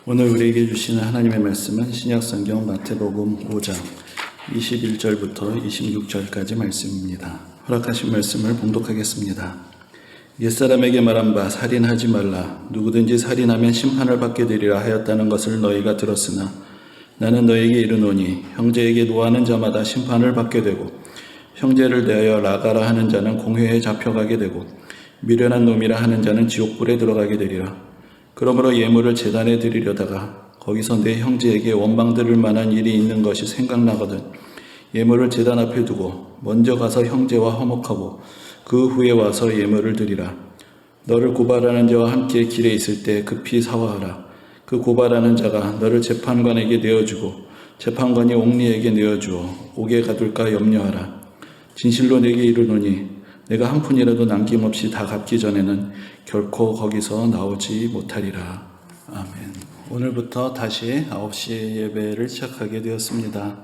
오늘 우리에게 주시는 하나님의 말씀은 신약성경 마태복음 5장 21절부터 26절까지 말씀입니다. 허락하신 말씀을 봉독하겠습니다. 옛사람에게 말한 바 살인하지 말라. 누구든지 살인하면 심판을 받게 되리라 하였다는 것을 너희가 들었으나 나는 너희에게 이르노니 형제에게 노하는 자마다 심판을 받게 되고 형제를 대하여 나가라 하는 자는 공회에 잡혀가게 되고 미련한 놈이라 하는 자는 지옥불에 들어가게 되리라. 그러므로 예물을 제단에 드리려다가 거기서 내 형제에게 원망 들을 만한 일이 있는 것이 생각나거든 예물을 제단 앞에 두고 먼저 가서 형제와 화목하고 그 후에 와서 예물을 드리라. 너를 고발하는 자와 함께 길에 있을 때 급히 사화하라. 그 고발하는 자가 너를 재판관에게 내어주고 재판관이 옥리에게 내어주어 옥에 가둘까 염려하라. 진실로 내게 이르노니 내가 한 푼이라도 남김없이 다 갚기 전에는 결코 거기서 나오지 못하리라. 아멘. 오늘부터 다시 9시 예배를 시작하게 되었습니다.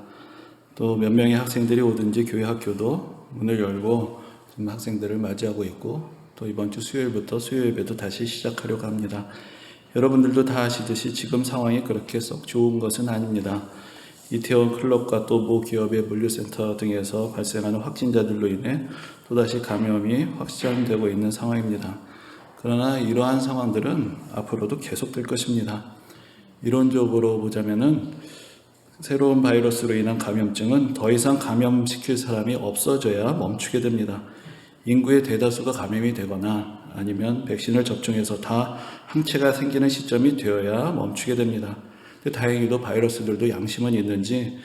또 몇 명의 학생들이 오든지 교회 학교도 문을 열고 지금 학생들을 맞이하고 있고 또 이번 주 수요일부터 수요 예배도 다시 시작하려고 합니다. 여러분들도 다 아시듯이 지금 상황이 그렇게 썩 좋은 것은 아닙니다. 이태원 클럽과 또 모 기업의 물류센터 등에서 발생하는 확진자들로 인해 또다시 감염이 확산되고 있는 상황입니다. 그러나 이러한 상황들은 앞으로도 계속될 것입니다. 이론적으로 보자면은 새로운 바이러스로 인한 감염증은 더 이상 감염시킬 사람이 없어져야 멈추게 됩니다. 인구의 대다수가 감염이 되거나 아니면 백신을 접종해서 다 항체가 생기는 시점이 되어야 멈추게 됩니다. 다행히도 바이러스들도 양심은 있는지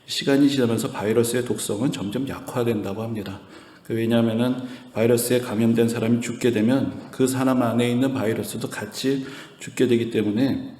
시간이 지나면서 바이러스의 독성은 점점 약화된다고 합니다. 왜냐하면은 바이러스에 감염된 사람이 죽게 되면 그 사람 안에 있는 바이러스도 같이 죽게 되기 때문에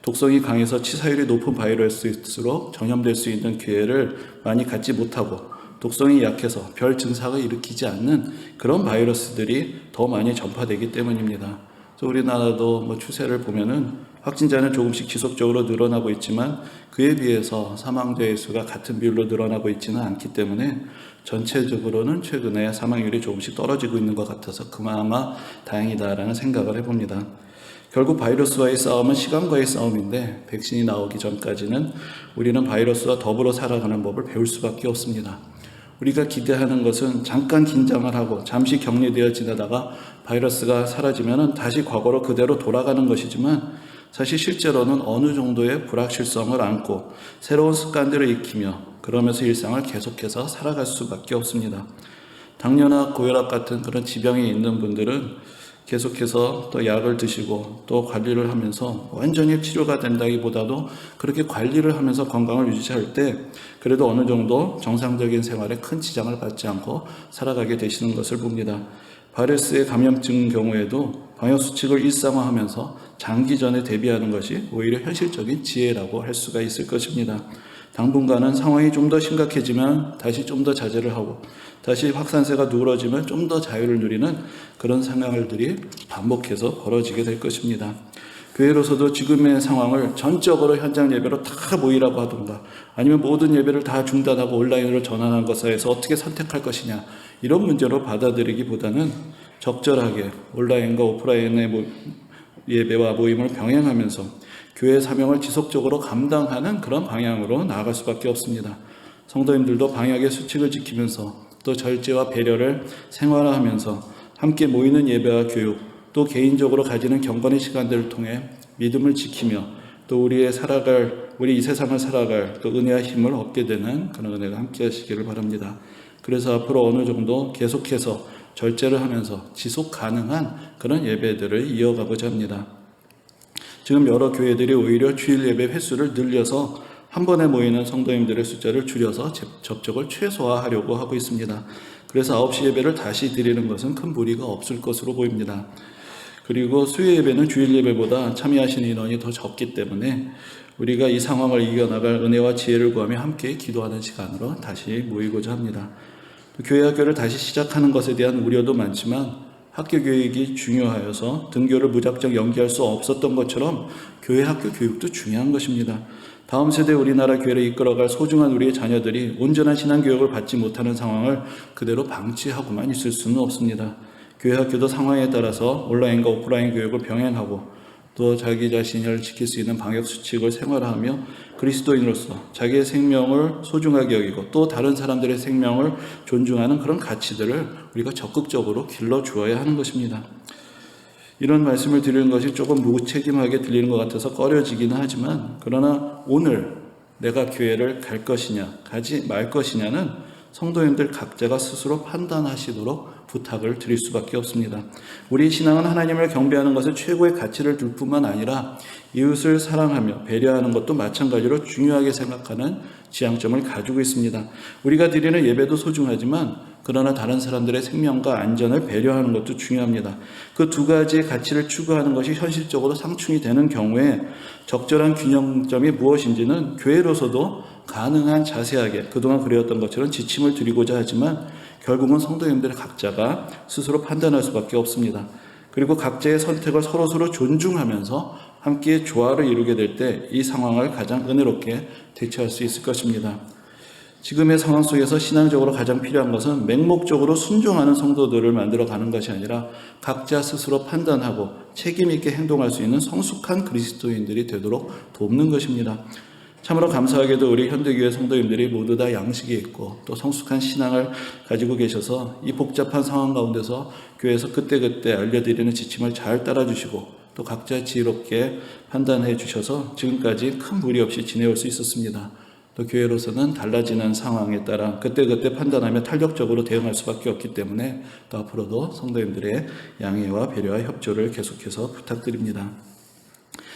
독성이 강해서 치사율이 높은 바이러스일수록 전염될 수 있는 기회를 많이 갖지 못하고 독성이 약해서 별 증상을 일으키지 않는 그런 바이러스들이 더 많이 전파되기 때문입니다. 우리나라도 추세를 보면은 확진자는 조금씩 지속적으로 늘어나고 있지만 그에 비해서 사망자의 수가 같은 비율로 늘어나고 있지는 않기 때문에 전체적으로는 최근에 사망률이 조금씩 떨어지고 있는 것 같아서 그나마 다행이다라는 생각을 해봅니다. 결국 바이러스와의 싸움은 시간과의 싸움인데 백신이 나오기 전까지는 우리는 바이러스와 더불어 살아가는 법을 배울 수밖에 없습니다. 우리가 기대하는 것은 잠깐 긴장을 하고 잠시 격리되어 지내다가 바이러스가 사라지면 다시 과거로 그대로 돌아가는 것이지만 사실 실제로는 어느 정도의 불확실성을 안고 새로운 습관들을 익히며 그러면서 일상을 계속해서 살아갈 수밖에 없습니다. 당뇨나 고혈압 같은 그런 지병이 있는 분들은 계속해서 또 약을 드시고 또 관리를 하면서 완전히 치료가 된다기보다도 그렇게 관리를 하면서 건강을 유지할 때 그래도 어느 정도 정상적인 생활에 큰 지장을 받지 않고 살아가게 되시는 것을 봅니다. 바이러스의 감염증 경우에도 방역수칙을 일상화하면서 장기전에 대비하는 것이 오히려 현실적인 지혜라고 할 수가 있을 것입니다. 당분간은 상황이 좀 더 심각해지면 다시 좀 더 자제를 하고 다시 확산세가 누그러지면 좀 더 자유를 누리는 그런 상황들이 반복해서 벌어지게 될 것입니다. 교회로서도 지금의 상황을 전적으로 현장 예배로 다 모이라고 하던가 아니면 모든 예배를 다 중단하고 온라인으로 전환한 것에 대해서 어떻게 선택할 것이냐 이런 문제로 받아들이기보다는 적절하게 온라인과 오프라인의 예배와 모임을 병행하면서 교회의 사명을 지속적으로 감당하는 그런 방향으로 나아갈 수밖에 없습니다. 성도님들도 방역의 수칙을 지키면서 또 절제와 배려를 생활화하면서 함께 모이는 예배와 교육 또 개인적으로 가지는 경건의 시간들을 통해 믿음을 지키며 또 우리 이 세상을 살아갈 또 은혜와 힘을 얻게 되는 그런 은혜가 함께 하시기를 바랍니다. 그래서 앞으로 어느 정도 계속해서 절제를 하면서 지속 가능한 그런 예배들을 이어가고자 합니다. 지금 여러 교회들이 오히려 주일 예배 횟수를 늘려서 한 번에 모이는 성도님들의 숫자를 줄여서 접촉을 최소화하려고 하고 있습니다. 그래서 9시 예배를 다시 드리는 것은 큰 무리가 없을 것으로 보입니다. 그리고 수요 예배는 주일 예배보다 참여하시는 인원이 더 적기 때문에 우리가 이 상황을 이겨나갈 은혜와 지혜를 구하며 함께 기도하는 시간으로 다시 모이고자 합니다. 교회 학교를 다시 시작하는 것에 대한 우려도 많지만 학교 교육이 중요하여서 등교를 무작정 연기할 수 없었던 것처럼 교회 학교 교육도 중요한 것입니다. 다음 세대 우리나라 교회를 이끌어갈 소중한 우리의 자녀들이 온전한 신앙교육을 받지 못하는 상황을 그대로 방치하고만 있을 수는 없습니다. 교회 학교도 상황에 따라서 온라인과 오프라인 교육을 병행하고 또 자기 자신을 지킬 수 있는 방역수칙을 생활하며 그리스도인으로서 자기의 생명을 소중하게 여기고 또 다른 사람들의 생명을 존중하는 그런 가치들을 우리가 적극적으로 길러주어야 하는 것입니다. 이런 말씀을 드리는 것이 조금 무책임하게 들리는 것 같아서 꺼려지기는 하지만, 그러나 오늘 내가 교회를 갈 것이냐 가지 말 것이냐는 성도님들 각자가 스스로 판단하시도록 부탁을 드릴 수밖에 없습니다. 우리 신앙은 하나님을 경배하는 것에 최고의 가치를 둘 뿐만 아니라 이웃을 사랑하며 배려하는 것도 마찬가지로 중요하게 생각하는 지향점을 가지고 있습니다. 우리가 드리는 예배도 소중하지만 그러나 다른 사람들의 생명과 안전을 배려하는 것도 중요합니다. 그 두 가지의 가치를 추구하는 것이 현실적으로 상충이 되는 경우에 적절한 균형점이 무엇인지는 교회로서도 가능한 자세하게 그동안 그래왔던 것처럼 지침을 드리고자 하지만 결국은 성도님들 각자가 스스로 판단할 수밖에 없습니다. 그리고 각자의 선택을 서로서로 존중하면서 함께 조화를 이루게 될 때 이 상황을 가장 은혜롭게 대처할 수 있을 것입니다. 지금의 상황 속에서 신앙적으로 가장 필요한 것은 맹목적으로 순종하는 성도들을 만들어가는 것이 아니라 각자 스스로 판단하고 책임 있게 행동할 수 있는 성숙한 그리스도인들이 되도록 돕는 것입니다. 참으로 감사하게도 우리 현대교회 성도님들이 모두 다 양식이 있고 또 성숙한 신앙을 가지고 계셔서 이 복잡한 상황 가운데서 교회에서 그때그때 알려드리는 지침을 잘 따라주시고 또 각자 지혜롭게 판단해 주셔서 지금까지 큰 무리 없이 지내올 수 있었습니다. 또 교회로서는 달라지는 상황에 따라 그때그때 판단하며 탄력적으로 대응할 수밖에 없기 때문에 또 앞으로도 성도님들의 양해와 배려와 협조를 계속해서 부탁드립니다.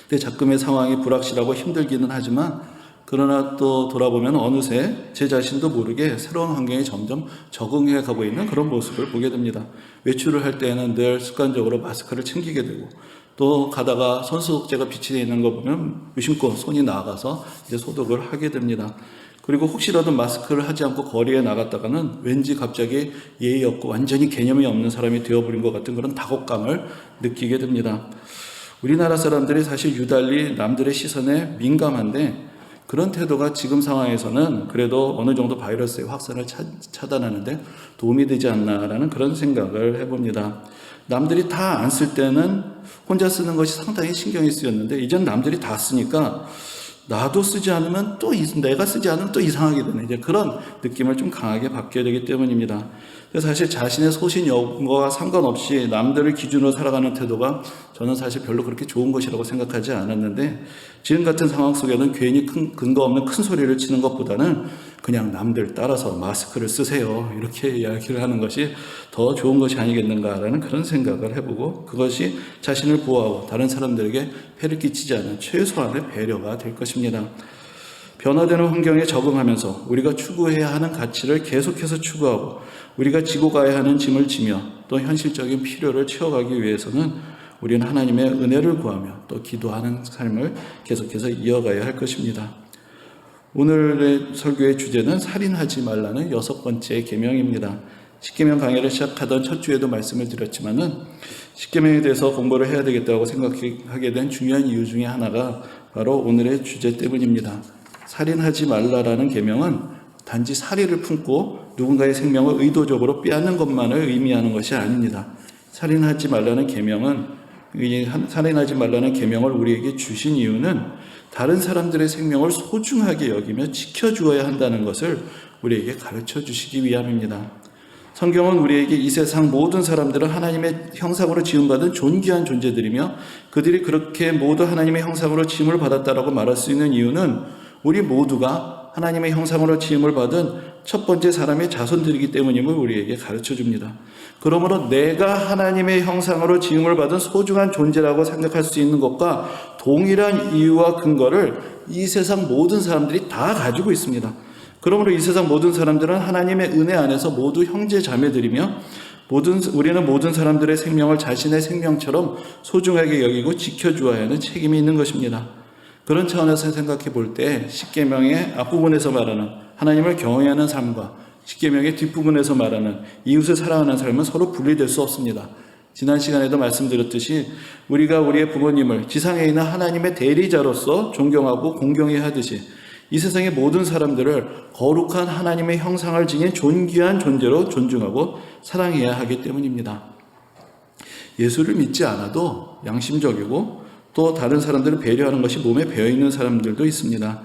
근데 자금의 상황이 불확실하고 힘들기는 하지만 그러나 또 돌아보면 어느새 제 자신도 모르게 새로운 환경에 점점 적응해 가고 있는 그런 모습을 보게 됩니다. 외출을 할 때에는 늘 습관적으로 마스크를 챙기게 되고 또 가다가 손소독제가 비치되어 있는 거 보면 무심코 손이 나가서 이제 소독을 하게 됩니다. 그리고 혹시라도 마스크를 하지 않고 거리에 나갔다가는 왠지 갑자기 예의 없고 완전히 개념이 없는 사람이 되어버린 것 같은 그런 다곡감을 느끼게 됩니다. 우리나라 사람들이 사실 유달리 남들의 시선에 민감한데 그런 태도가 지금 상황에서는 그래도 어느 정도 바이러스의 확산을 차단하는데 도움이 되지 않나라는 그런 생각을 해봅니다. 남들이 다 안 쓸 때는 혼자 쓰는 것이 상당히 신경이 쓰였는데 이젠 남들이 다 쓰니까 나도 쓰지 않으면 또 내가 쓰지 않으면 또 이상하게 되는 이제 그런 느낌을 좀 강하게 받게 되기 때문입니다. 그래서 사실 자신의 소신 여부와 상관없이 남들을 기준으로 살아가는 태도가 저는 사실 별로 그렇게 좋은 것이라고 생각하지 않았는데 지금 같은 상황 속에는 괜히 근거 없는 큰 소리를 치는 것보다는 그냥 남들 따라서 마스크를 쓰세요 이렇게 이야기를 하는 것이 더 좋은 것이 아니겠는가라는 그런 생각을 해보고 그것이 자신을 보호하고 다른 사람들에게 폐를 끼치지 않은 최소한의 배려가 될 것입니다. 변화되는 환경에 적응하면서 우리가 추구해야 하는 가치를 계속해서 추구하고 우리가 지고 가야 하는 짐을 지며 또 현실적인 필요를 채워가기 위해서는 우리는 하나님의 은혜를 구하며 또 기도하는 삶을 계속해서 이어가야 할 것입니다. 오늘의 설교의 주제는 살인하지 말라는 6번째 계명입니다. 십계명 강의를 시작하던 첫 주에도 말씀을 드렸지만은 십계명에 대해서 공부를 해야 되겠다고 생각하게 된 중요한 이유 중에 하나가 바로 오늘의 주제 때문입니다. 살인하지 말라라는 계명은 단지 살인을 품고 누군가의 생명을 의도적으로 빼앗는 것만을 의미하는 것이 아닙니다. 살인하지 말라는 계명은 살인하지 말라는 계명을 우리에게 주신 이유는 다른 사람들의 생명을 소중하게 여기며 지켜주어야 한다는 것을 우리에게 가르쳐 주시기 위함입니다. 성경은 우리에게 이 세상 모든 사람들은 하나님의 형상으로 지음받은 존귀한 존재들이며 그들이 그렇게 모두 하나님의 형상으로 지음을 받았다라고 말할 수 있는 이유는 우리 모두가 하나님의 형상으로 지음을 받은 첫 번째 사람의 자손들이기 때문임을 우리에게 가르쳐 줍니다. 그러므로 내가 하나님의 형상으로 지음을 받은 소중한 존재라고 생각할 수 있는 것과 동일한 이유와 근거를 이 세상 모든 사람들이 다 가지고 있습니다. 그러므로 이 세상 모든 사람들은 하나님의 은혜 안에서 모두 형제 자매들이며 우리는 모든 사람들의 생명을 자신의 생명처럼 소중하게 여기고 지켜주어야 하는 책임이 있는 것입니다. 그런 차원에서 생각해 볼 때 십계명의 앞부분에서 말하는 하나님을 경외하는 삶과 십계명의 뒷부분에서 말하는 이웃을 사랑하는 삶은 서로 분리될 수 없습니다. 지난 시간에도 말씀드렸듯이 우리가 우리의 부모님을 지상에 있는 하나님의 대리자로서 존경하고 공경해야 하듯이 이 세상의 모든 사람들을 거룩한 하나님의 형상을 지닌 존귀한 존재로 존중하고 사랑해야 하기 때문입니다. 예수를 믿지 않아도 양심적이고 또 다른 사람들을 배려하는 것이 몸에 배어있는 사람들도 있습니다.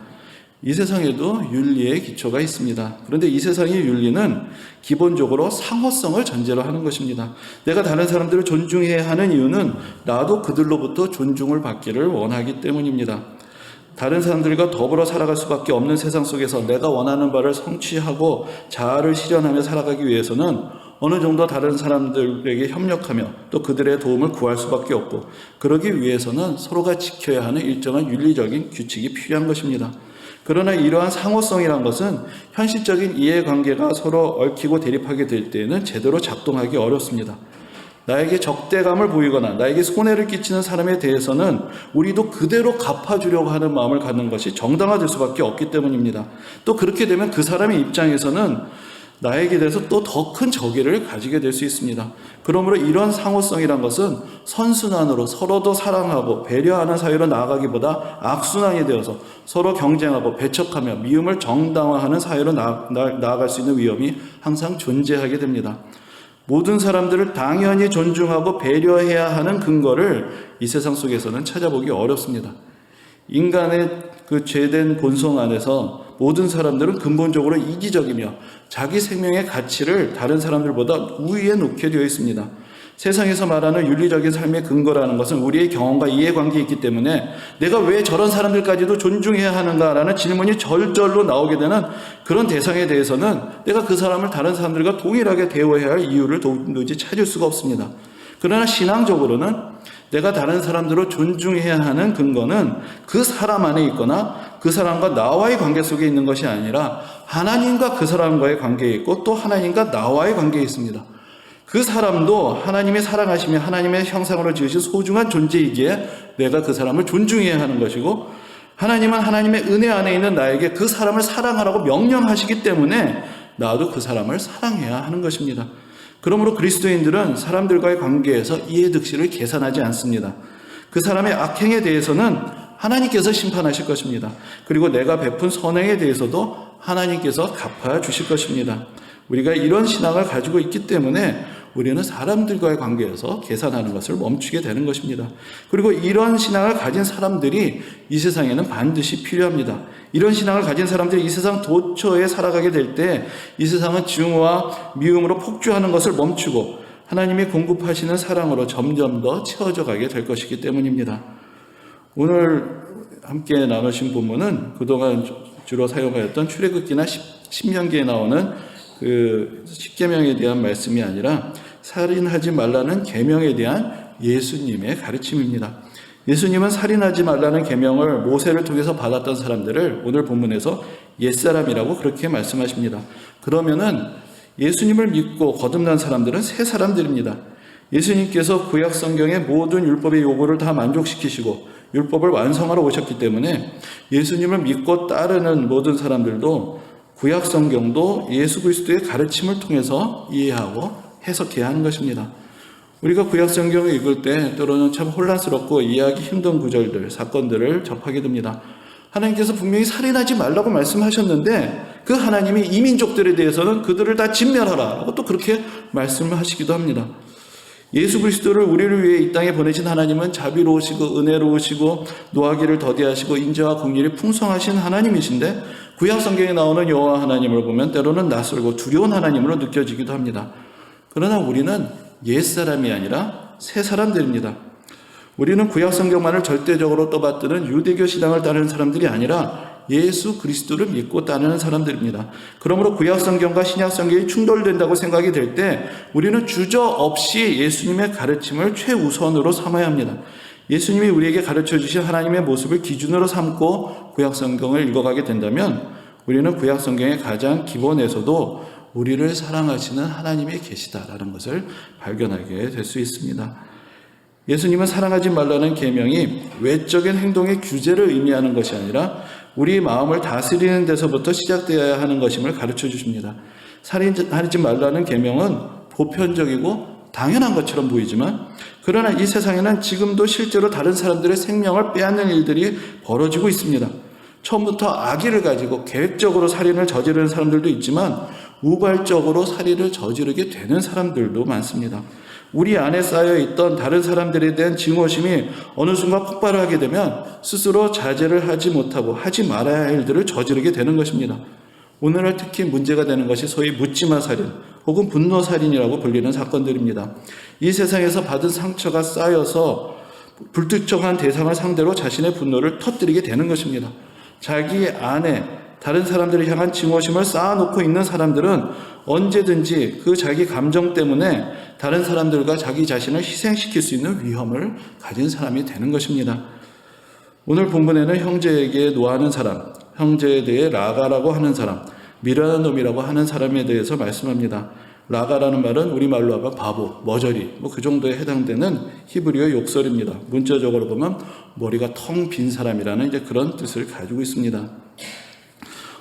이 세상에도 윤리의 기초가 있습니다. 그런데 이 세상의 윤리는 기본적으로 상호성을 전제로 하는 것입니다. 내가 다른 사람들을 존중해야 하는 이유는 나도 그들로부터 존중을 받기를 원하기 때문입니다. 다른 사람들과 더불어 살아갈 수밖에 없는 세상 속에서 내가 원하는 바를 성취하고 자아를 실현하며 살아가기 위해서는 어느 정도 다른 사람들에게 협력하며 또 그들의 도움을 구할 수밖에 없고, 그러기 위해서는 서로가 지켜야 하는 일정한 윤리적인 규칙이 필요한 것입니다. 그러나 이러한 상호성이란 것은 현실적인 이해관계가 서로 얽히고 대립하게 될 때에는 제대로 작동하기 어렵습니다. 나에게 적대감을 보이거나 나에게 손해를 끼치는 사람에 대해서는 우리도 그대로 갚아주려고 하는 마음을 갖는 것이 정당화될 수밖에 없기 때문입니다. 또 그렇게 되면 그 사람의 입장에서는 나에게 대해서 또 더 큰 적의를 가지게 될 수 있습니다. 그러므로 이런 상호성이란 것은 선순환으로 서로도 사랑하고 배려하는 사회로 나아가기보다 악순환이 되어서 서로 경쟁하고 배척하며 미움을 정당화하는 사회로 나아갈 수 있는 위험이 항상 존재하게 됩니다. 모든 사람들을 당연히 존중하고 배려해야 하는 근거를 이 세상 속에서는 찾아보기 어렵습니다. 인간의 그 죄된 본성 안에서 모든 사람들은 근본적으로 이기적이며 자기 생명의 가치를 다른 사람들보다 우위에 놓게 되어 있습니다. 세상에서 말하는 윤리적인 삶의 근거라는 것은 우리의 경험과 이해관계에 있기 때문에 내가 왜 저런 사람들까지도 존중해야 하는가라는 질문이 절절로 나오게 되는 그런 대상에 대해서는 내가 그 사람을 다른 사람들과 동일하게 대우해야 할 이유를 도무지 찾을 수가 없습니다. 그러나 신앙적으로는 내가 다른 사람들을 존중해야 하는 근거는 그 사람 안에 있거나 그 사람과 나와의 관계 속에 있는 것이 아니라 하나님과 그 사람과의 관계에 있고 또 하나님과 나와의 관계에 있습니다. 그 사람도 하나님의 사랑하시며 하나님의 형상으로 지으신 소중한 존재이기에 내가 그 사람을 존중해야 하는 것이고, 하나님은 하나님의 은혜 안에 있는 나에게 그 사람을 사랑하라고 명령하시기 때문에 나도 그 사람을 사랑해야 하는 것입니다. 그러므로 그리스도인들은 사람들과의 관계에서 이해득실을 계산하지 않습니다. 그 사람의 악행에 대해서는 하나님께서 심판하실 것입니다. 그리고 내가 베푼 선행에 대해서도 하나님께서 갚아 주실 것입니다. 우리가 이런 신앙을 가지고 있기 때문에 우리는 사람들과의 관계에서 계산하는 것을 멈추게 되는 것입니다. 그리고 이런 신앙을 가진 사람들이 이 세상에는 반드시 필요합니다. 이런 신앙을 가진 사람들이 이 세상 도처에 살아가게 될 때 이 세상은 증오와 미움으로 폭주하는 것을 멈추고 하나님이 공급하시는 사랑으로 점점 더 채워져 가게 될 것이기 때문입니다. 오늘 함께 나누신 본문은 그동안 주로 사용하였던 출애굽기나 신명기에 나오는 그 십계명에 대한 말씀이 아니라 살인하지 말라는 계명에 대한 예수님의 가르침입니다. 예수님은 살인하지 말라는 계명을 모세를 통해서 받았던 사람들을 오늘 본문에서 옛사람이라고 그렇게 말씀하십니다. 그러면은 예수님을 믿고 거듭난 사람들은 새 사람들입니다. 예수님께서 구약 성경의 모든 율법의 요구를 다 만족시키시고 율법을 완성하러 오셨기 때문에 예수님을 믿고 따르는 모든 사람들도 구약 성경도 예수 그리스도의 가르침을 통해서 이해하고 해석해야 하는 것입니다. 우리가 구약 성경을 읽을 때 때로는 참 혼란스럽고 이해하기 힘든 구절들, 사건들을 접하게 됩니다. 하나님께서 분명히 살인하지 말라고 말씀하셨는데 그 하나님이 이민족들에 대해서는 그들을 다 진멸하라 라고 또 그렇게 말씀을 하시기도 합니다. 예수 그리스도를 우리를 위해 이 땅에 보내신 하나님은 자비로우시고 은혜로우시고 노하기를 더디하시고 인자와 긍휼이 풍성하신 하나님이신데 구약 성경에 나오는 여호와 하나님을 보면 때로는 낯설고 두려운 하나님으로 느껴지기도 합니다. 그러나 우리는 옛사람이 아니라 새 사람들입니다. 우리는 구약 성경만을 절대적으로 떠받드는 유대교 신앙을 따르는 사람들이 아니라 예수 그리스도를 믿고 따르는 사람들입니다. 그러므로 구약 성경과 신약 성경이 충돌된다고 생각이 될 때 우리는 주저없이 예수님의 가르침을 최우선으로 삼아야 합니다. 예수님이 우리에게 가르쳐 주신 하나님의 모습을 기준으로 삼고 구약 성경을 읽어가게 된다면 우리는 구약 성경의 가장 기본에서도 우리를 사랑하시는 하나님이 계시다라는 것을 발견하게 될 수 있습니다. 예수님은 사랑하지 말라는 계명이 외적인 행동의 규제를 의미하는 것이 아니라 우리 마음을 다스리는 데서부터 시작되어야 하는 것임을 가르쳐 주십니다. 살인하지 말라는 계명은 보편적이고 당연한 것처럼 보이지만 그러나 이 세상에는 지금도 실제로 다른 사람들의 생명을 빼앗는 일들이 벌어지고 있습니다. 처음부터 악의를 가지고 계획적으로 살인을 저지르는 사람들도 있지만 우발적으로 살인을 저지르게 되는 사람들도 많습니다. 우리 안에 쌓여있던 다른 사람들에 대한 증오심이 어느 순간 폭발하게 되면 스스로 자제를 하지 못하고 하지 말아야 할 일들을 저지르게 되는 것입니다. 오늘날 특히 문제가 되는 것이 소위 묻지마 살인 혹은 분노 살인이라고 불리는 사건들입니다. 이 세상에서 받은 상처가 쌓여서 불특정한 대상을 상대로 자신의 분노를 터뜨리게 되는 것입니다. 자기 안에 다른 사람들을 향한 증오심을 쌓아놓고 있는 사람들은 언제든지 그 자기 감정 때문에 다른 사람들과 자기 자신을 희생시킬 수 있는 위험을 가진 사람이 되는 것입니다. 오늘 본문에는 형제에게 노하는 사람, 형제에 대해 라가라고 하는 사람, 미련한 놈이라고 하는 사람에 대해서 말씀합니다. 라가라는 말은 우리말로 하면 바보, 머저리 그 정도에 해당되는 히브리어 욕설입니다. 문자적으로 보면 머리가 텅 빈 사람이라는 그런 뜻을 가지고 있습니다.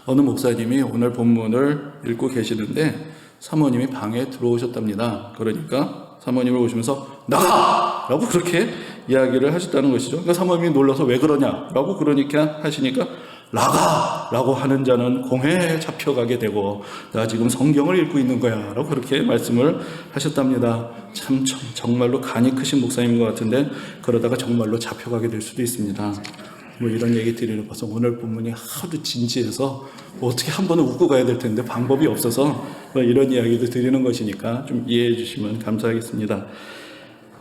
어느 목사님이 오늘 본문을 읽고 계시는데 사모님이 방에 들어오셨답니다. 그러니까 사모님을 오시면서 나가! 라고 그렇게 이야기를 하셨다는 것이죠. 그러니까 사모님이 놀라서 왜 그러냐? 라고 그러니까 하시니까 나가! 라고 하는 자는 공회에 잡혀가게 되고 나 지금 성경을 읽고 있는 거야 라고 그렇게 말씀을 하셨답니다. 참 정말로 간이 크신 목사님인 것 같은데 그러다가 정말로 잡혀가게 될 수도 있습니다. 이런 얘기 드리는 것은 오늘 본문이 하도 진지해서 어떻게 한 번은 웃고 가야 될 텐데 방법이 없어서 이런 이야기도 드리는 것이니까 좀 이해해 주시면 감사하겠습니다.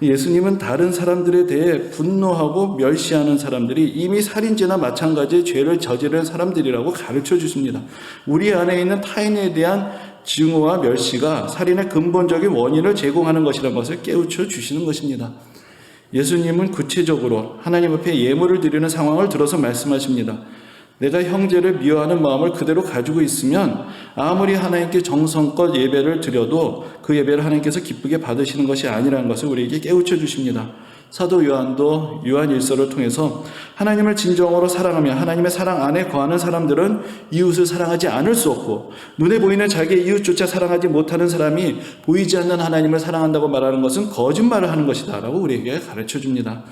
예수님은 다른 사람들에 대해 분노하고 멸시하는 사람들이 이미 살인죄나 마찬가지의 죄를 저지른 사람들이라고 가르쳐 주십니다. 우리 안에 있는 타인에 대한 증오와 멸시가 살인의 근본적인 원인을 제공하는 것이라는 것을 깨우쳐 주시는 것입니다. 예수님은 구체적으로 하나님 앞에 예물을 드리는 상황을 들어서 말씀하십니다. 내가 형제를 미워하는 마음을 그대로 가지고 있으면 아무리 하나님께 정성껏 예배를 드려도 그 예배를 하나님께서 기쁘게 받으시는 것이 아니라는 것을 우리에게 깨우쳐 주십니다. 사도 요한도 요한일서를 통해서 하나님을 진정으로 사랑하며 하나님의 사랑 안에 거하는 사람들은 이웃을 사랑하지 않을 수 없고 눈에 보이는 자기의 이웃조차 사랑하지 못하는 사람이 보이지 않는 하나님을 사랑한다고 말하는 것은 거짓말을 하는 것이다 라고 우리에게 가르쳐 줍니다.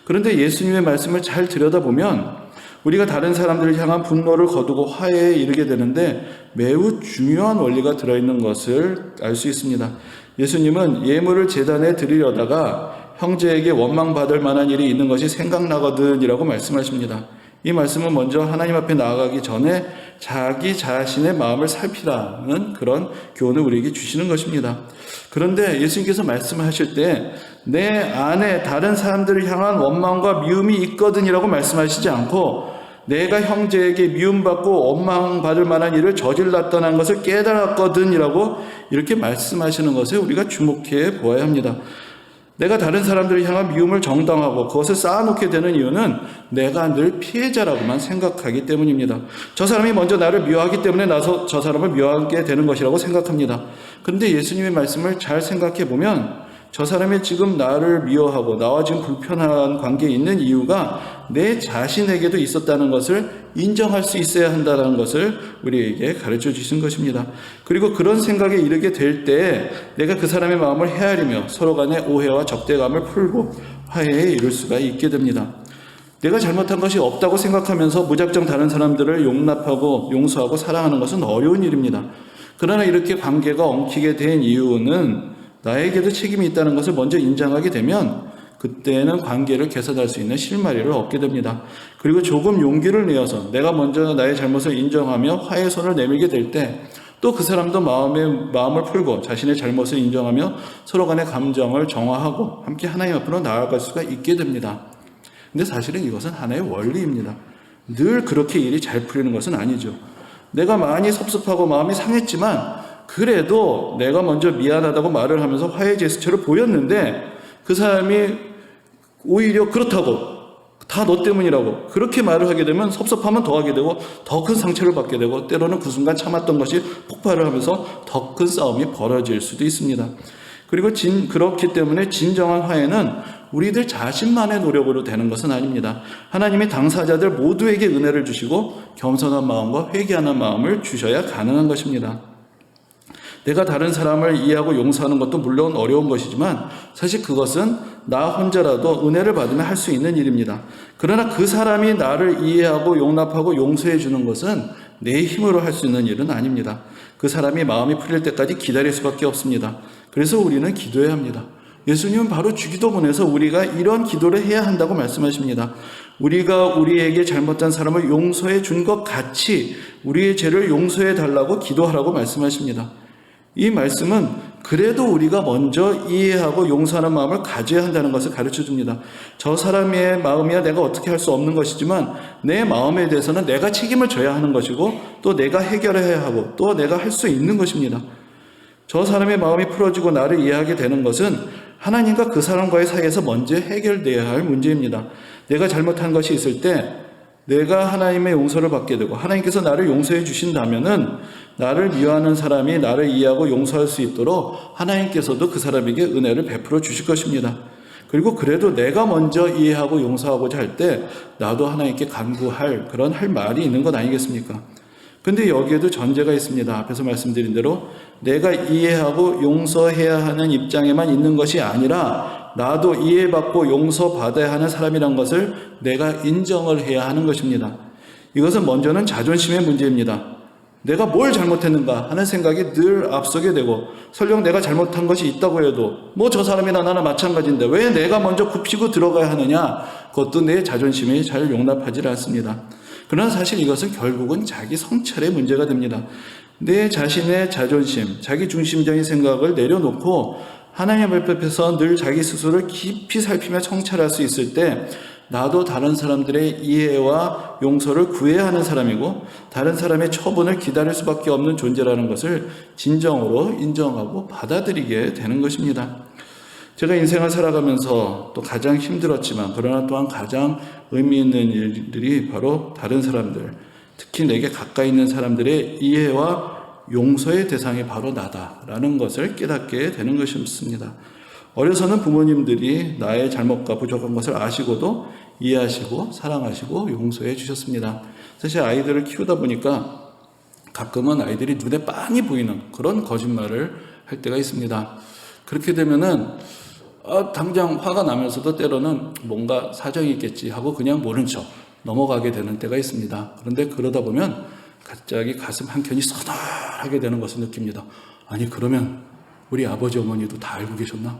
그런데 예수님의 말씀을 잘 들여다보면 우리가 다른 사람들을 향한 분노를 거두고 화해에 이르게 되는데 매우 중요한 원리가 들어있는 것을 알 수 있습니다. 예수님은 예물을 제단에 드리려다가 형제에게 원망받을 만한 일이 있는 것이 생각나거든 이라고 말씀하십니다. 이 말씀은 먼저 하나님 앞에 나아가기 전에 자기 자신의 마음을 살피라는 그런 교훈을 우리에게 주시는 것입니다. 그런데 예수님께서 말씀하실 때 내 안에 다른 사람들을 향한 원망과 미움이 있거든 이라고 말씀하시지 않고 내가 형제에게 미움받고 원망받을 만한 일을 저질렀다는 것을 깨달았거든 이라고 이렇게 말씀하시는 것에 우리가 주목해 보아야 합니다. 내가 다른 사람들을 향한 미움을 정당하고 그것을 쌓아놓게 되는 이유는 내가 늘 피해자라고만 생각하기 때문입니다. 저 사람이 먼저 나를 미워하기 때문에 나서 저 사람을 미워하게 되는 것이라고 생각합니다. 그런데 예수님의 말씀을 잘 생각해 보면 저 사람이 지금 나를 미워하고 나와 지금 불편한 관계에 있는 이유가 내 자신에게도 있었다는 것을 인정할 수 있어야 한다는 것을 우리에게 가르쳐 주신 것입니다. 그리고 그런 생각에 이르게 될 때 내가 그 사람의 마음을 헤아리며 서로 간의 오해와 적대감을 풀고 화해에 이를 수가 있게 됩니다. 내가 잘못한 것이 없다고 생각하면서 무작정 다른 사람들을 용납하고 용서하고 사랑하는 것은 어려운 일입니다. 그러나 이렇게 관계가 엉키게 된 이유는 나에게도 책임이 있다는 것을 먼저 인정하게 되면 그때는 관계를 개선할 수 있는 실마리를 얻게 됩니다. 그리고 조금 용기를 내어서 내가 먼저 나의 잘못을 인정하며 화해의 손을 내밀게 될 때 또 그 사람도 마음을 풀고 자신의 잘못을 인정하며 서로 간의 감정을 정화하고 함께 하나님 앞으로 나아갈 수가 있게 됩니다. 근데 사실은 이것은 하나의 원리입니다. 늘 그렇게 일이 잘 풀리는 것은 아니죠. 내가 많이 섭섭하고 마음이 상했지만 그래도 내가 먼저 미안하다고 말을 하면서 화해 제스처를 보였는데 그 사람이 오히려 그렇다고 다 너 때문이라고 그렇게 말을 하게 되면 섭섭하면 더 하게 되고 더 큰 상처를 받게 되고 때로는 그 순간 참았던 것이 폭발을 하면서 더 큰 싸움이 벌어질 수도 있습니다. 그리고 그렇기 때문에 진정한 화해는 우리들 자신만의 노력으로 되는 것은 아닙니다. 하나님이 당사자들 모두에게 은혜를 주시고 겸손한 마음과 회개하는 마음을 주셔야 가능한 것입니다. 내가 다른 사람을 이해하고 용서하는 것도 물론 어려운 것이지만 사실 그것은 나 혼자라도 은혜를 받으면 할 수 있는 일입니다. 그러나 그 사람이 나를 이해하고 용납하고 용서해 주는 것은 내 힘으로 할 수 있는 일은 아닙니다. 그 사람이 마음이 풀릴 때까지 기다릴 수밖에 없습니다. 그래서 우리는 기도해야 합니다. 예수님은 바로 주기도문에서 우리가 이런 기도를 해야 한다고 말씀하십니다. 우리가 우리에게 잘못한 사람을 용서해 준 것 같이 우리의 죄를 용서해 달라고 기도하라고 말씀하십니다. 이 말씀은 그래도 우리가 먼저 이해하고 용서하는 마음을 가져야 한다는 것을 가르쳐 줍니다. 저 사람의 마음이야 내가 어떻게 할 수 없는 것이지만 내 마음에 대해서는 내가 책임을 져야 하는 것이고 또 내가 해결해야 하고 또 내가 할 수 있는 것입니다. 저 사람의 마음이 풀어지고 나를 이해하게 되는 것은 하나님과 그 사람과의 사이에서 먼저 해결돼야 할 문제입니다. 내가 잘못한 것이 있을 때 내가 하나님의 용서를 받게 되고 하나님께서 나를 용서해 주신다면은 나를 미워하는 사람이 나를 이해하고 용서할 수 있도록 하나님께서도 그 사람에게 은혜를 베풀어 주실 것입니다. 그리고 그래도 내가 먼저 이해하고 용서하고자 할 때 나도 하나님께 간구할 그런 할 말이 있는 것 아니겠습니까? 근데 여기에도 전제가 있습니다. 앞에서 말씀드린 대로 내가 이해하고 용서해야 하는 입장에만 있는 것이 아니라 나도 이해받고 용서받아야 하는 사람이란 것을 내가 인정을 해야 하는 것입니다. 이것은 먼저는 자존심의 문제입니다. 내가 뭘 잘못했는가 하는 생각이 늘 앞서게 되고 설령 내가 잘못한 것이 있다고 해도 뭐 저 사람이나 나나 마찬가지인데 왜 내가 먼저 굽히고 들어가야 하느냐, 그것도 내 자존심이 잘 용납하지 않습니다. 그러나 사실 이것은 결국은 자기 성찰의 문제가 됩니다. 내 자신의 자존심, 자기 중심적인 생각을 내려놓고 하나님 앞에서 늘 자기 스스로를 깊이 살피며 성찰할 수 있을 때 나도 다른 사람들의 이해와 용서를 구해야 하는 사람이고 다른 사람의 처분을 기다릴 수밖에 없는 존재라는 것을 진정으로 인정하고 받아들이게 되는 것입니다. 제가 인생을 살아가면서 또 가장 힘들었지만 그러나 또한 가장 의미 있는 일들이 바로 다른 사람들, 특히 내게 가까이 있는 사람들의 이해와 용서의 대상이 바로 나다라는 것을 깨닫게 되는 것이었습니다. 어려서는 부모님들이 나의 잘못과 부족한 것을 아시고도 이해하시고 사랑하시고 용서해 주셨습니다. 사실 아이들을 키우다 보니까 가끔은 아이들이 눈에 빤히 보이는 그런 거짓말을 할 때가 있습니다. 그렇게 되면은 당장 화가 나면서도 때로는 뭔가 사정이 있겠지 하고 그냥 모른 척 넘어가게 되는 때가 있습니다. 그런데 그러다 보면 갑자기 가슴 한켠이 서늘하게 되는 것을 느낍니다. 아니 그러면 우리 아버지 어머니도 다 알고 계셨나?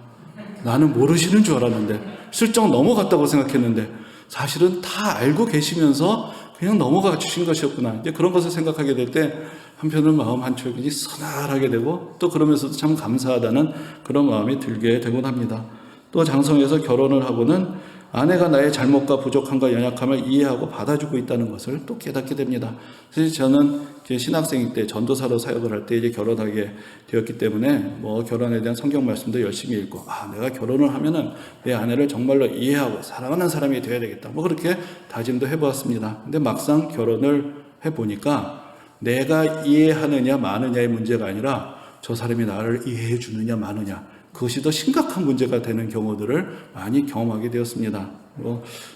나는 모르시는 줄 알았는데 슬쩍 넘어갔다고 생각했는데 사실은 다 알고 계시면서 그냥 넘어가 주신 것이었구나. 이제 그런 것을 생각하게 될 때 한편으로 마음 한쪽이 서늘하게 되고 또 그러면서도 참 감사하다는 그런 마음이 들게 되곤 합니다. 또 장성에서 결혼을 하고는 아내가 나의 잘못과 부족함과 연약함을 이해하고 받아주고 있다는 것을 또 깨닫게 됩니다. 사실 저는 신학생일 때 전도사로 사역을 할 때 이제 결혼하게 되었기 때문에 뭐 결혼에 대한 성경 말씀도 열심히 읽고 내가 결혼을 하면은 내 아내를 정말로 이해하고 사랑하는 사람이 되어야 되겠다. 뭐 그렇게 다짐도 해보았습니다. 근데 막상 결혼을 해보니까 내가 이해하느냐 마느냐의 문제가 아니라 저 사람이 나를 이해해 주느냐 마느냐, 그것이 더 심각한 문제가 되는 경우들을 많이 경험하게 되었습니다.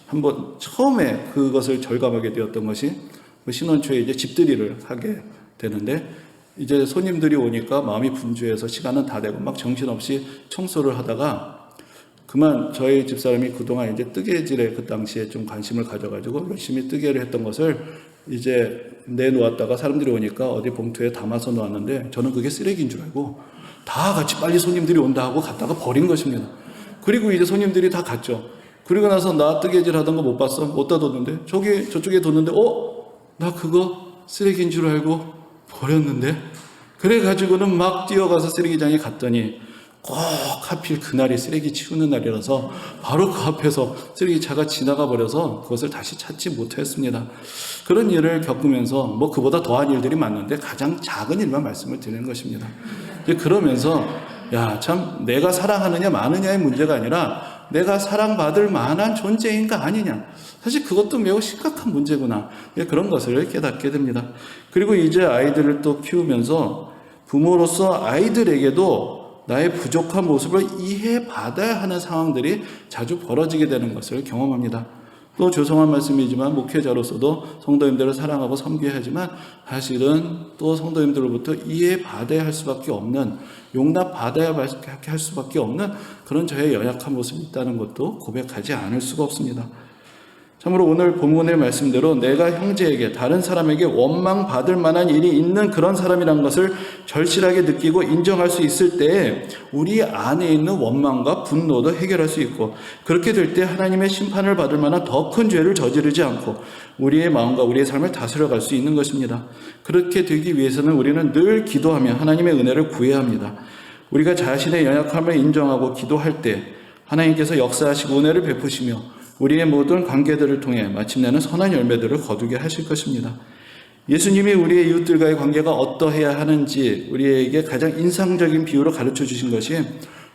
한번 처음에 그것을 절감하게 되었던 것이 신혼 초에 이제 집들이를 하게 되는데 이제 손님들이 오니까 마음이 분주해서 시간은 다 되고 막 정신없이 청소를 하다가 그만 저희 집사람이 그동안 이제 뜨개질에 그 당시에 좀 관심을 가져가지고 열심히 뜨개를 했던 것을 이제 내놓았다가 사람들이 오니까 어디 봉투에 담아서 놓았는데 저는 그게 쓰레기인 줄 알고 다 같이 빨리 손님들이 온다 하고 갖다가 버린 것입니다. 그리고 이제 손님들이 다 갔죠. 그리고 나서 나 뜨개질 하던 거 못 봤어? 어디다 뒀는데? 저쪽에 뒀는데 나 그거 쓰레기인 줄 알고 버렸는데? 그래가지고는 막 뛰어가서 쓰레기장에 갔더니 꼭 하필 그날이 쓰레기 치우는 날이라서 바로 그 앞에서 쓰레기차가 지나가 버려서 그것을 다시 찾지 못했습니다. 그런 일을 겪으면서 뭐 그보다 더한 일들이 많은데 가장 작은 일만 말씀을 드리는 것입니다. 그러면서 참 내가 사랑하느냐 마느냐의 문제가 아니라 내가 사랑받을 만한 존재인가 아니냐, 사실 그것도 매우 심각한 문제구나, 그런 것을 깨닫게 됩니다. 그리고 이제 아이들을 또 키우면서 부모로서 아이들에게도 나의 부족한 모습을 이해받아야 하는 상황들이 자주 벌어지게 되는 것을 경험합니다. 또 죄송한 말씀이지만 목회자로서도 성도님들을 사랑하고 섬겨야 하지만 사실은 또 성도님들로부터 이해받아야 할 수밖에 없는, 용납받아야 할 수밖에 없는 그런 저의 연약한 모습이 있다는 것도 고백하지 않을 수가 없습니다. 참으로 오늘 본문의 말씀대로 내가 형제에게 다른 사람에게 원망받을 만한 일이 있는 그런 사람이라는 것을 절실하게 느끼고 인정할 수 있을 때에 우리 안에 있는 원망과 분노도 해결할 수 있고, 그렇게 될 때 하나님의 심판을 받을 만한 더 큰 죄를 저지르지 않고 우리의 마음과 우리의 삶을 다스려갈 수 있는 것입니다. 그렇게 되기 위해서는 우리는 늘 기도하며 하나님의 은혜를 구해야 합니다. 우리가 자신의 연약함을 인정하고 기도할 때 하나님께서 역사하시고 은혜를 베푸시며 우리의 모든 관계들을 통해 마침내는 선한 열매들을 거두게 하실 것입니다. 예수님이 우리의 이웃들과의 관계가 어떠해야 하는지 우리에게 가장 인상적인 비유로 가르쳐 주신 것이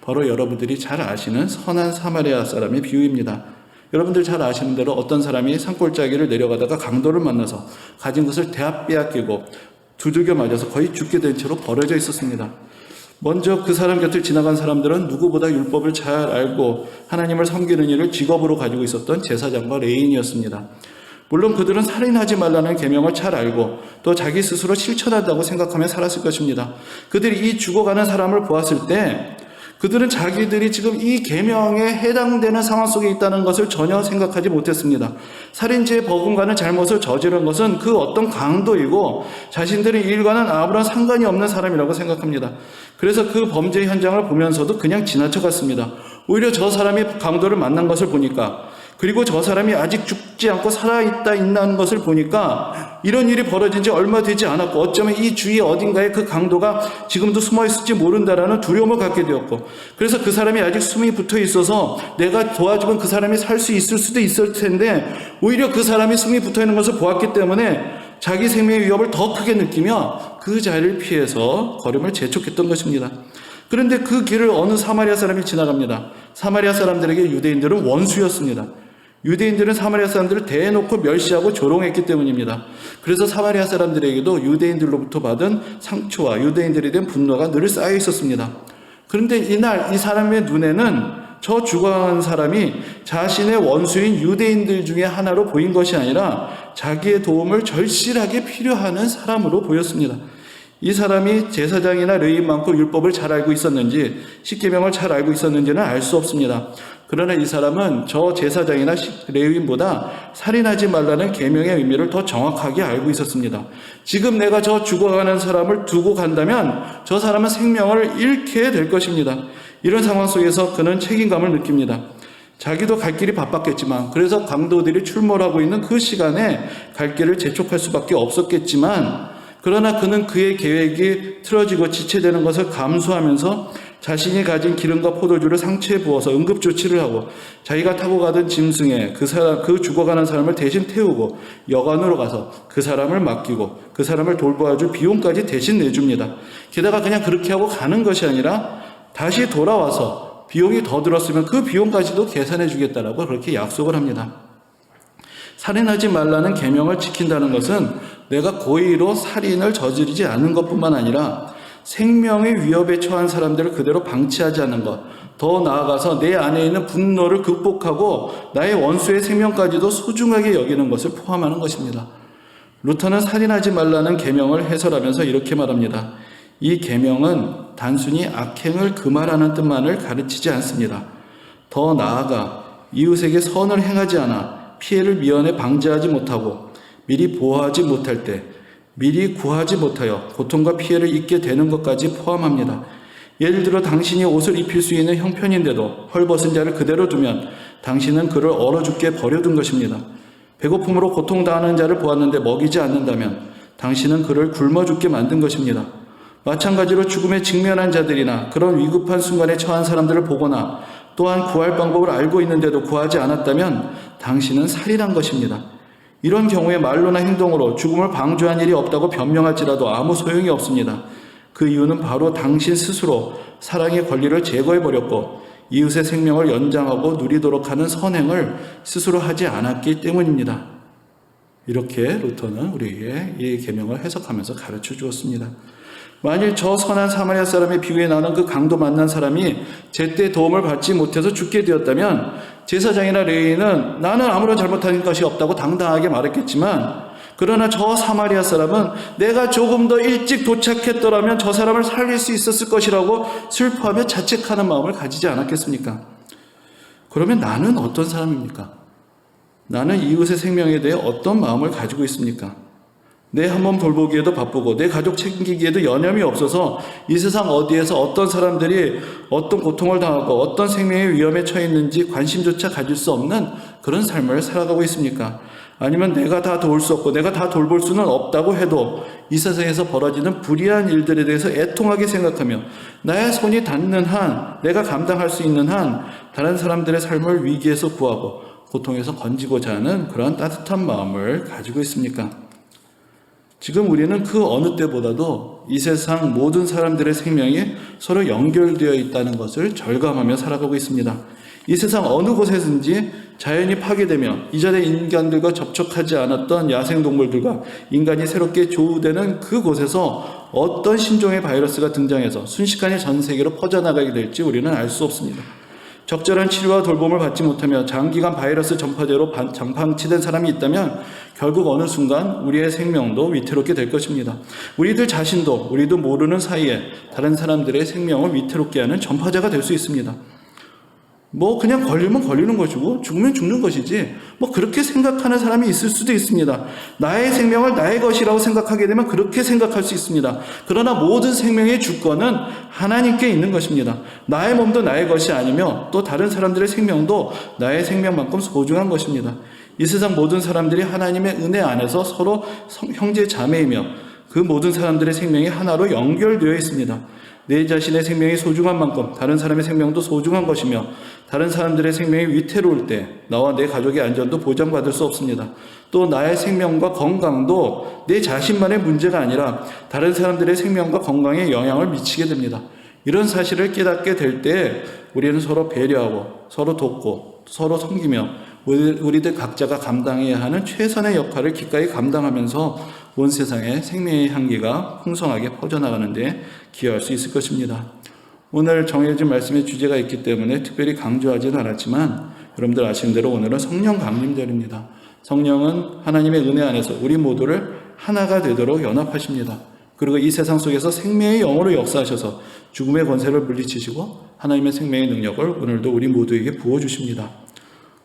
바로 여러분들이 잘 아시는 선한 사마리아 사람의 비유입니다. 여러분들 잘 아시는 대로 어떤 사람이 산골짜기를 내려가다가 강도를 만나서 가진 것을 대합 빼앗기고 두들겨 맞아서 거의 죽게 된 채로 버려져 있었습니다. 먼저 그 사람 곁을 지나간 사람들은 누구보다 율법을 잘 알고 하나님을 섬기는 일을 직업으로 가지고 있었던 제사장과 레위인이었습니다. 물론 그들은 살인하지 말라는 계명을 잘 알고 또 자기 스스로 실천한다고 생각하며 살았을 것입니다. 그들이 이 죽어가는 사람을 보았을 때 그들은 자기들이 지금 이 계명에 해당되는 상황 속에 있다는 것을 전혀 생각하지 못했습니다. 살인죄의 버금가는 잘못을 저지른 것은 그 어떤 강도이고 자신들의 일과는 아무런 상관이 없는 사람이라고 생각합니다. 그래서 그 범죄 현장을 보면서도 그냥 지나쳐갔습니다. 오히려 저 사람이 강도를 만난 것을 보니까, 그리고 저 사람이 아직 죽지 않고 살아있다는 것을 보니까 이런 일이 벌어진 지 얼마 되지 않았고 어쩌면 이 주위 어딘가에 그 강도가 지금도 숨어있을지 모른다라는 두려움을 갖게 되었고, 그래서 그 사람이 아직 숨이 붙어 있어서 내가 도와주면 그 사람이 살 수 있을 수도 있을 텐데 오히려 그 사람이 숨이 붙어 있는 것을 보았기 때문에 자기 생명의 위협을 더 크게 느끼며 그 자리를 피해서 걸음을 재촉했던 것입니다. 그런데 그 길을 어느 사마리아 사람이 지나갑니다. 사마리아 사람들에게 유대인들은 원수였습니다. 유대인들은 사마리아 사람들을 대놓고 멸시하고 조롱했기 때문입니다. 그래서 사마리아 사람들에게도 유대인들로부터 받은 상처와 유대인들에 대한 분노가 늘 쌓여 있었습니다. 그런데 이날 이 사람의 눈에는 저 죽어간 사람이 자신의 원수인 유대인들 중에 하나로 보인 것이 아니라 자기의 도움을 절실하게 필요하는 사람으로 보였습니다. 이 사람이 제사장이나 레위인만큼 율법을 잘 알고 있었는지 십계명을 잘 알고 있었는지는 알 수 없습니다. 그러나 이 사람은 저 제사장이나 레위인보다 살인하지 말라는 계명의 의미를 더 정확하게 알고 있었습니다. 지금 내가 저 죽어가는 사람을 두고 간다면 저 사람은 생명을 잃게 될 것입니다. 이런 상황 속에서 그는 책임감을 느낍니다. 자기도 갈 길이 바빴겠지만, 그래서 강도들이 출몰하고 있는 그 시간에 갈 길을 재촉할 수밖에 없었겠지만, 그러나 그는 그의 계획이 틀어지고 지체되는 것을 감수하면서 자신이 가진 기름과 포도주를 상처에 부어서 응급조치를 하고 자기가 타고 가던 짐승에 그 죽어가는 사람을 대신 태우고 여관으로 가서 그 사람을 맡기고 그 사람을 돌보아줄 비용까지 대신 내줍니다. 게다가 그냥 그렇게 하고 가는 것이 아니라 다시 돌아와서 비용이 더 들었으면 그 비용까지도 계산해 주겠다라고 그렇게 약속을 합니다. 살인하지 말라는 계명을 지킨다는 것은 내가 고의로 살인을 저지르지 않는 것뿐만 아니라 생명의 위협에 처한 사람들을 그대로 방치하지 않는 것, 더 나아가서 내 안에 있는 분노를 극복하고 나의 원수의 생명까지도 소중하게 여기는 것을 포함하는 것입니다. 루터는 살인하지 말라는 계명을 해설하면서 이렇게 말합니다. 이 계명은 단순히 악행을 금하라는 뜻만을 가르치지 않습니다. 더 나아가 이웃에게 선을 행하지 않아 피해를 미연에 방지하지 못하고 미리 보호하지 못할 때 미리 구하지 못하여 고통과 피해를 입게 되는 것까지 포함합니다. 예를 들어 당신이 옷을 입힐 수 있는 형편인데도 헐벗은 자를 그대로 두면 당신은 그를 얼어 죽게 버려둔 것입니다. 배고픔으로 고통당하는 자를 보았는데 먹이지 않는다면 당신은 그를 굶어 죽게 만든 것입니다. 마찬가지로 죽음에 직면한 자들이나 그런 위급한 순간에 처한 사람들을 보거나 또한 구할 방법을 알고 있는데도 구하지 않았다면 당신은 살인한 것입니다. 이런 경우에 말로나 행동으로 죽음을 방조한 일이 없다고 변명할지라도 아무 소용이 없습니다. 그 이유는 바로 당신 스스로 사랑의 권리를 제거해버렸고 이웃의 생명을 연장하고 누리도록 하는 선행을 스스로 하지 않았기 때문입니다. 이렇게 루터는 우리에게 이 계명을 해석하면서 가르쳐 주었습니다. 만일 저 선한 사마리아 사람의 비유에 나오는 그 강도 만난 사람이 제때 도움을 받지 못해서 죽게 되었다면 제사장이나 레위인은 나는 아무런 잘못한 것이 없다고 당당하게 말했겠지만, 그러나 저 사마리아 사람은 내가 조금 더 일찍 도착했더라면 저 사람을 살릴 수 있었을 것이라고 슬퍼하며 자책하는 마음을 가지지 않았겠습니까? 그러면 나는 어떤 사람입니까? 나는 이웃의 생명에 대해 어떤 마음을 가지고 있습니까? 내 한 몸 돌보기에도 바쁘고 내 가족 챙기기에도 여념이 없어서 이 세상 어디에서 어떤 사람들이 어떤 고통을 당하고 어떤 생명의 위험에 처해 있는지 관심조차 가질 수 없는 그런 삶을 살아가고 있습니까? 아니면 내가 다 도울 수 없고 내가 다 돌볼 수는 없다고 해도 이 세상에서 벌어지는 불의한 일들에 대해서 애통하게 생각하며 나의 손이 닿는 한, 내가 감당할 수 있는 한 다른 사람들의 삶을 위기에서 구하고 고통에서 건지고자 하는 그런 따뜻한 마음을 가지고 있습니까? 지금 우리는 그 어느 때보다도 이 세상 모든 사람들의 생명이 서로 연결되어 있다는 것을 절감하며 살아가고 있습니다. 이 세상 어느 곳에든지 자연이 파괴되며 이전에 인간들과 접촉하지 않았던 야생동물들과 인간이 새롭게 조우되는 그곳에서 어떤 신종의 바이러스가 등장해서 순식간에 전 세계로 퍼져나가게 될지 우리는 알 수 없습니다. 적절한 치료와 돌봄을 받지 못하며 장기간 바이러스 전파제로 장방치된 사람이 있다면 결국 어느 순간 우리의 생명도 위태롭게 될 것입니다. 우리들 자신도 우리도 모르는 사이에 다른 사람들의 생명을 위태롭게 하는 전파자가 될 수 있습니다. 그냥 걸리면 걸리는 것이고 죽으면 죽는 것이지 그렇게 생각하는 사람이 있을 수도 있습니다. 나의 생명을 나의 것이라고 생각하게 되면 그렇게 생각할 수 있습니다. 그러나 모든 생명의 주권은 하나님께 있는 것입니다. 나의 몸도 나의 것이 아니며 또 다른 사람들의 생명도 나의 생명만큼 소중한 것입니다. 이 세상 모든 사람들이 하나님의 은혜 안에서 서로 형제 자매이며 그 모든 사람들의 생명이 하나로 연결되어 있습니다. 내 자신의 생명이 소중한 만큼 다른 사람의 생명도 소중한 것이며 다른 사람들의 생명이 위태로울 때 나와 내 가족의 안전도 보장받을 수 없습니다. 또 나의 생명과 건강도 내 자신만의 문제가 아니라 다른 사람들의 생명과 건강에 영향을 미치게 됩니다. 이런 사실을 깨닫게 될 때 우리는 서로 배려하고 서로 돕고 서로 섬기며 우리들 각자가 감당해야 하는 최선의 역할을 기꺼이 감당하면서 온 세상에 생명의 향기가 풍성하게 퍼져나가는 데 기여할 수 있을 것입니다. 오늘 정해진 말씀의 주제가 있기 때문에 특별히 강조하지는 않았지만 여러분들 아시는 대로 오늘은 성령 강림절입니다. 성령은 하나님의 은혜 안에서 우리 모두를 하나가 되도록 연합하십니다. 그리고 이 세상 속에서 생명의 영으로 역사하셔서 죽음의 권세를 물리치시고 하나님의 생명의 능력을 오늘도 우리 모두에게 부어주십니다.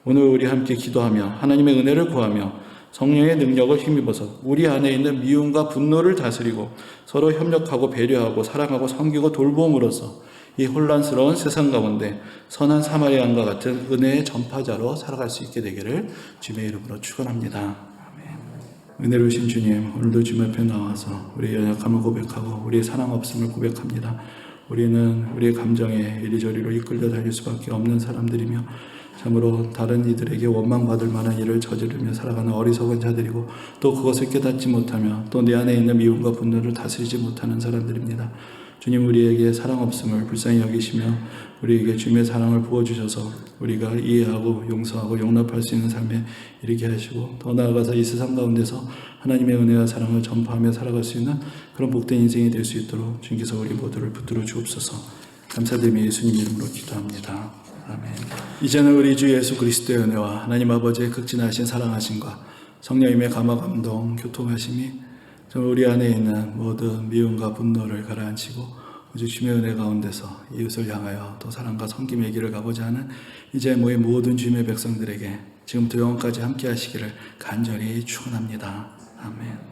오늘 우리 함께 기도하며 하나님의 은혜를 구하며 성령의 능력을 힘입어서 우리 안에 있는 미움과 분노를 다스리고 서로 협력하고 배려하고 사랑하고 섬기고 돌봄으로써 이 혼란스러운 세상 가운데 선한 사마리아인과 같은 은혜의 전파자로 살아갈 수 있게 되기를 주님의 이름으로 축원합니다. 아멘. 은혜로우신 주님, 오늘도 주님 앞에 나와서 우리의 연약함을 고백하고 우리의 사랑 없음을 고백합니다. 우리는 우리의 감정에 이리저리로 이끌려 다닐 수밖에 없는 사람들이며 참으로 다른 이들에게 원망받을 만한 일을 저지르며 살아가는 어리석은 자들이고 또 그것을 깨닫지 못하며 또 내 안에 있는 미움과 분노를 다스리지 못하는 사람들입니다. 주님, 우리에게 사랑 없음을 불쌍히 여기시며 우리에게 주님의 사랑을 부어주셔서 우리가 이해하고 용서하고 용납할 수 있는 삶에 이르게 하시고 더 나아가서 이 세상 가운데서 하나님의 은혜와 사랑을 전파하며 살아갈 수 있는 그런 복된 인생이 될 수 있도록 주님께서 우리 모두를 붙들어 주옵소서. 감사드리며 예수님 이름으로 기도합니다. 아멘. 이제는 우리 주 예수 그리스도의 은혜와 하나님 아버지의 극진하신 사랑하심과 성령님의 감화 감동 교통하심이 우리 안에 있는 모든 미움과 분노를 가라앉히고 오직 주님의 은혜 가운데서 이웃을 향하여 또 사랑과 섬김의 길을 가고자 하는 이제 모든 주님의 백성들에게 지금부터 영원까지 함께 하시기를 간절히 축원합니다. 아멘.